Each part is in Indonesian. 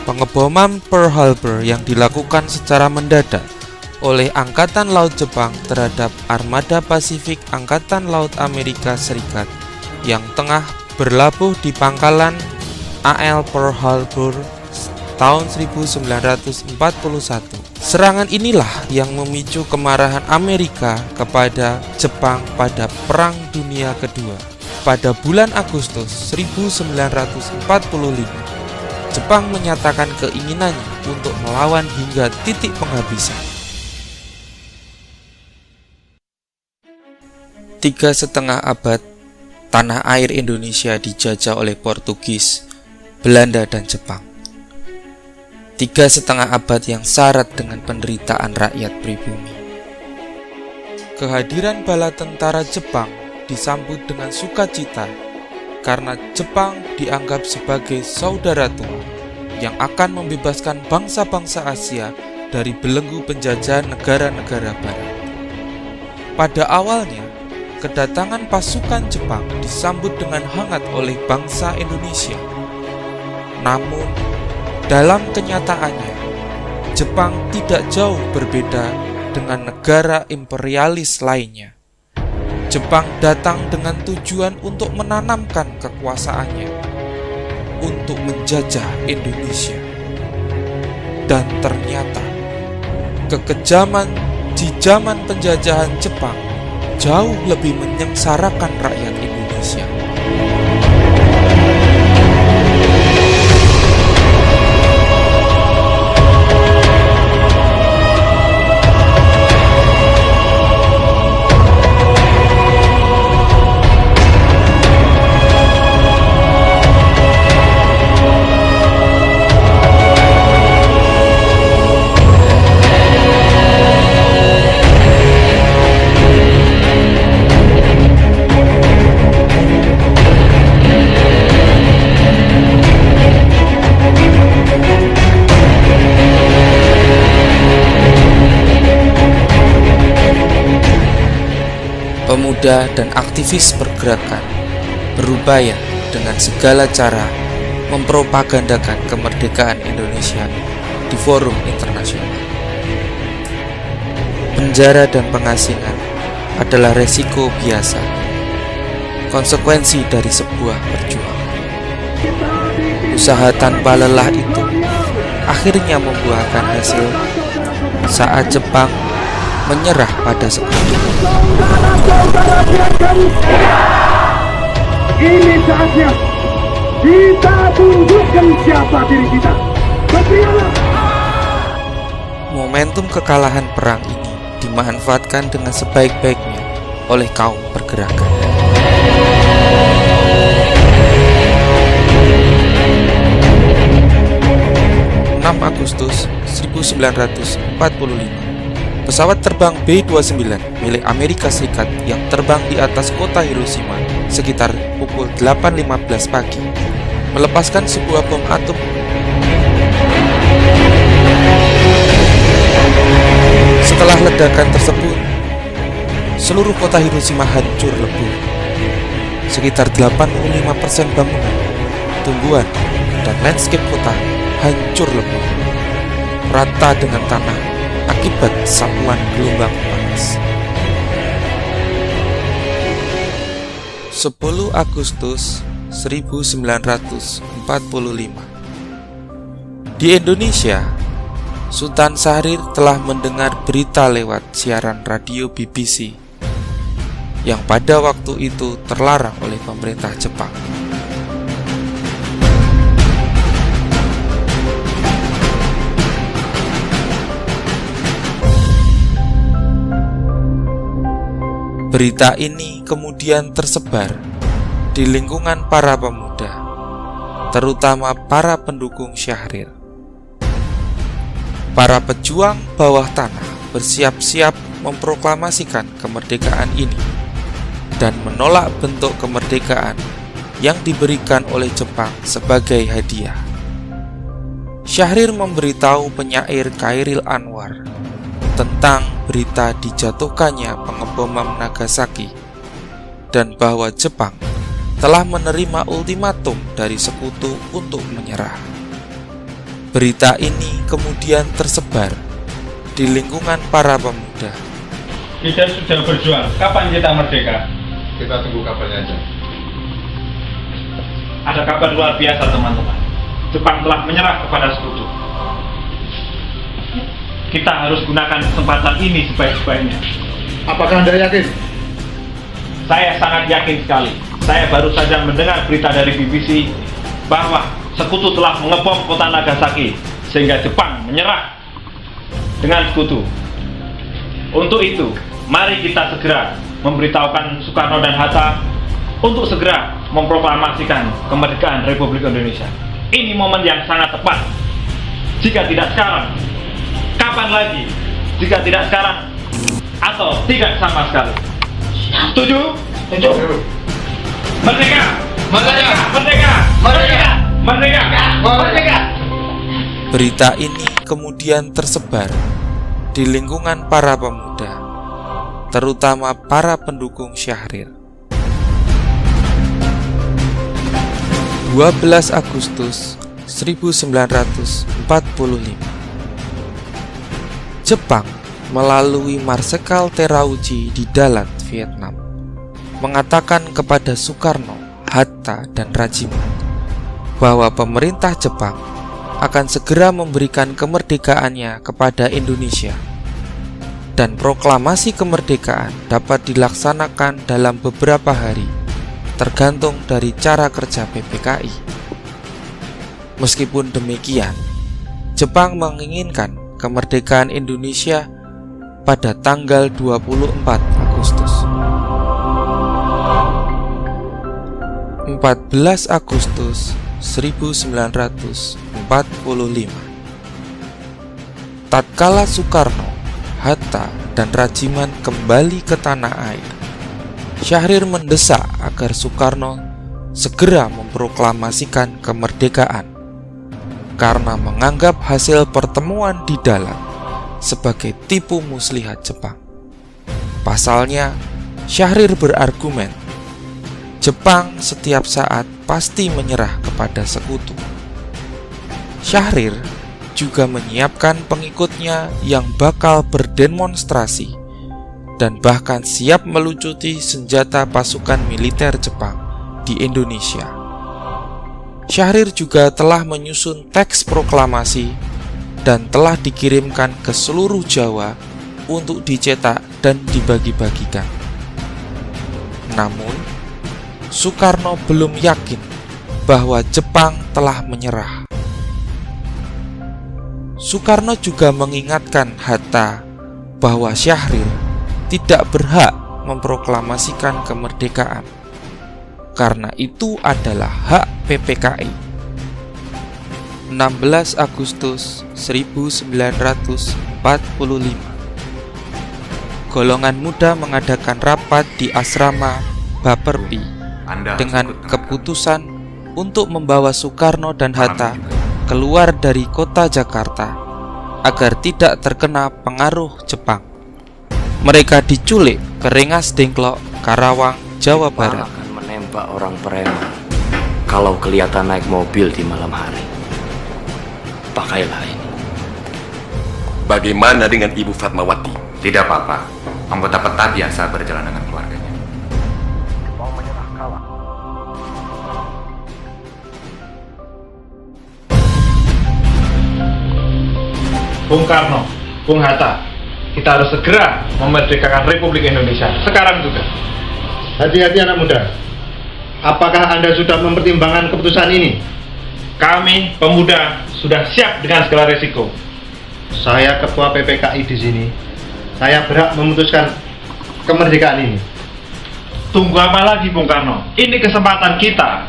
Pengeboman Pearl Harbor yang dilakukan secara mendadak oleh Angkatan Laut Jepang terhadap armada Pasifik Angkatan Laut Amerika Serikat yang tengah berlabuh di pangkalan AL Pearl Harbor tahun 1941. Serangan inilah yang memicu kemarahan Amerika kepada Jepang pada Perang Dunia Kedua. Pada bulan Agustus 1945, Jepang menyatakan keinginannya untuk melawan hingga titik penghabisan. 3,5 abad, tanah air Indonesia dijajah oleh Portugis, Belanda, dan Jepang. 3,5 abad yang syarat dengan penderitaan rakyat pribumi. Kehadiran bala tentara Jepang disambut dengan sukacita karena Jepang dianggap sebagai saudara tua yang akan membebaskan bangsa-bangsa Asia dari belenggu penjajahan negara-negara barat. Pada awalnya, kedatangan pasukan Jepang disambut dengan hangat oleh bangsa Indonesia. Namun, dalam kenyataannya, Jepang tidak jauh berbeda dengan negara imperialis lainnya. Jepang datang dengan tujuan untuk menanamkan kekuasaannya, untuk menjajah Indonesia. Dan ternyata, kekejaman di zaman penjajahan Jepang jauh lebih menyengsarakan rakyat Indonesia. Pemuda dan aktivis pergerakan berupaya dengan segala cara mempropagandakan kemerdekaan Indonesia di forum internasional. Penjara dan pengasingan adalah resiko biasa, konsekuensi dari sebuah perjuangan. Usaha tanpa lelah itu akhirnya membuahkan hasil saat Jepang menyerah pada sekutu. Ini saatnya kita tunjukkan siapa diri kita. Berialah. Momentum kekalahan perang ini dimanfaatkan dengan sebaik-baiknya oleh kaum pergerakan. 6 Agustus 1945, pesawat terbang B-29 milik Amerika Serikat yang terbang di atas kota Hiroshima sekitar pukul 8.15 pagi melepaskan sebuah bom atom. Setelah ledakan tersebut, seluruh kota Hiroshima hancur lebur. Sekitar 85% bangunan, tumbuhan, dan landscape kota hancur lebur, rata dengan tanah akibat sapuan gelombang panas. 10 Agustus 1945, di Indonesia, Sultan Syahrir telah mendengar berita lewat siaran radio BBC yang pada waktu itu terlarang oleh pemerintah Jepang. Berita ini kemudian tersebar di lingkungan para pemuda, terutama para pendukung Syahrir. Para pejuang bawah tanah bersiap-siap memproklamasikan kemerdekaan ini dan menolak bentuk kemerdekaan yang diberikan oleh Jepang sebagai hadiah. Syahrir memberitahu penyair Chairil Anwar tentang berita dijatuhkannya pengeboman Nagasaki dan bahwa Jepang telah menerima ultimatum dari sekutu untuk menyerah. Berita ini kemudian tersebar di lingkungan para pemuda. Kita sudah berjuang, kapan kita merdeka? Kita tunggu kabarnya aja. Ada kabar luar biasa teman-teman. Jepang telah menyerah kepada sekutu. Kita harus gunakan kesempatan ini sebaik-baiknya. Apakah Anda yakin? Saya sangat yakin sekali. Saya baru saja mendengar berita dari BBC bahwa sekutu telah mengebom kota Nagasaki sehingga Jepang menyerah dengan sekutu. Untuk itu, mari kita segera memberitahukan Soekarno dan Hatta untuk segera memproklamasikan kemerdekaan Republik Indonesia. Ini momen yang sangat tepat. Jika tidak sekarang, kapan lagi? Jika tidak sekarang, atau tidak sama sekali. Setuju? Setuju. Merdeka! Merdeka! Merdeka! Merdeka! Merdeka! Merdeka! Berita ini kemudian tersebar di lingkungan para pemuda, terutama para pendukung Syahrir. 12 Agustus 1945, Jepang melalui Marsekal Terauchi di Dalat, Vietnam, mengatakan kepada Soekarno, Hatta, dan Rajiman bahwa pemerintah Jepang akan segera memberikan kemerdekaannya kepada Indonesia, dan proklamasi kemerdekaan dapat dilaksanakan dalam beberapa hari, tergantung dari cara kerja PPKI. Meskipun demikian, Jepang menginginkan kemerdekaan Indonesia pada tanggal 24 Agustus. 14 Agustus 1945. Tatkala Soekarno, Hatta, dan Rajiman kembali ke tanah air, Syahrir mendesak agar Soekarno segera memproklamasikan kemerdekaan karena menganggap hasil pertemuan di Dalat sebagai tipu muslihat Jepang. Pasalnya, Syahrir berargumen Jepang setiap saat pasti menyerah kepada sekutu. Syahrir juga menyiapkan pengikutnya yang bakal berdemonstrasi dan bahkan siap melucuti senjata pasukan militer Jepang di Indonesia. Syahrir juga telah menyusun teks proklamasi dan telah dikirimkan ke seluruh Jawa untuk dicetak dan dibagi-bagikan. Namun, Soekarno belum yakin bahwa Jepang telah menyerah. Soekarno juga mengingatkan Hatta bahwa Syahrir tidak berhak memproklamasikan kemerdekaan karena itu adalah hak PPKI. 16 Agustus 1945, golongan muda mengadakan rapat di asrama Baperpi dengan keputusan untuk membawa Soekarno dan Hatta keluar dari kota Jakarta agar tidak terkena pengaruh Jepang. Mereka diculik ke Rengas Dengklok, Karawang, Jawa Barat. Akan menembak orang preman kalau kelihatan naik mobil di malam hari. Pakailah ini. Bagaimana dengan Ibu Fatmawati? Tidak apa-apa. Anggota peta biasa berjalan dengan keluarganya. Bung Karno, Bung Hatta, kita harus segera memerdekakan Republik Indonesia. Sekarang juga. Hati-hati anak muda. Apakah Anda sudah mempertimbangkan keputusan ini? Kami, pemuda, sudah siap dengan segala risiko. Saya ketua PPKI di sini. Saya berhak memutuskan kemerdekaan ini. Tunggu apa lagi, Bung Karno? Ini kesempatan kita.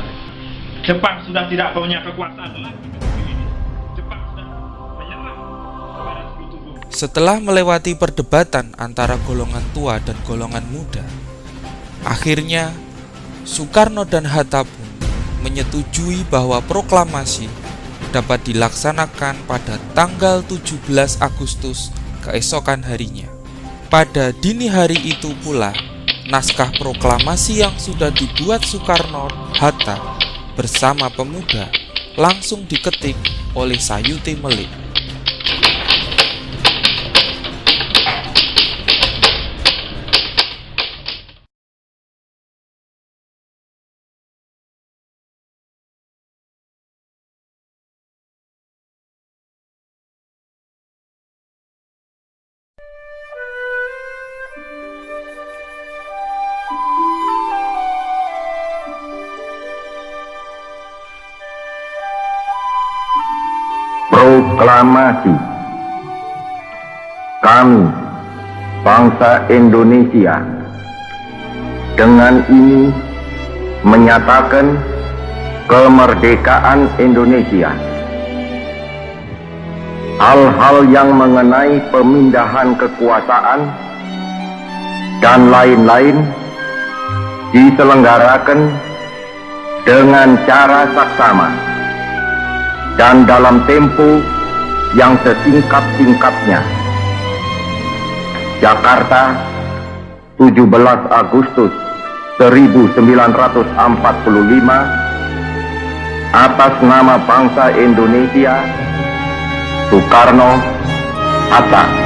Jepang sudah tidak punya kekuasaan lagi. Jepang sudah menyerah kepada sekutu. Setelah melewati perdebatan antara golongan tua dan golongan muda, akhirnya Soekarno dan Hatta pun menyetujui bahwa proklamasi dapat dilaksanakan pada tanggal 17 Agustus keesokan harinya. Pada dini hari itu pula, naskah proklamasi yang sudah dibuat Soekarno Hatta bersama pemuda langsung diketik oleh Sayuti Melik. Proklamasi. Kami, bangsa Indonesia, dengan ini menyatakan kemerdekaan Indonesia. Hal-hal yang mengenai pemindahan kekuasaan dan lain-lain diselenggarakan dengan cara saksama dan dalam tempo yang sesingkat-singkatnya. Jakarta, 17 Agustus 1945, atas nama bangsa Indonesia, Soekarno, Hatta.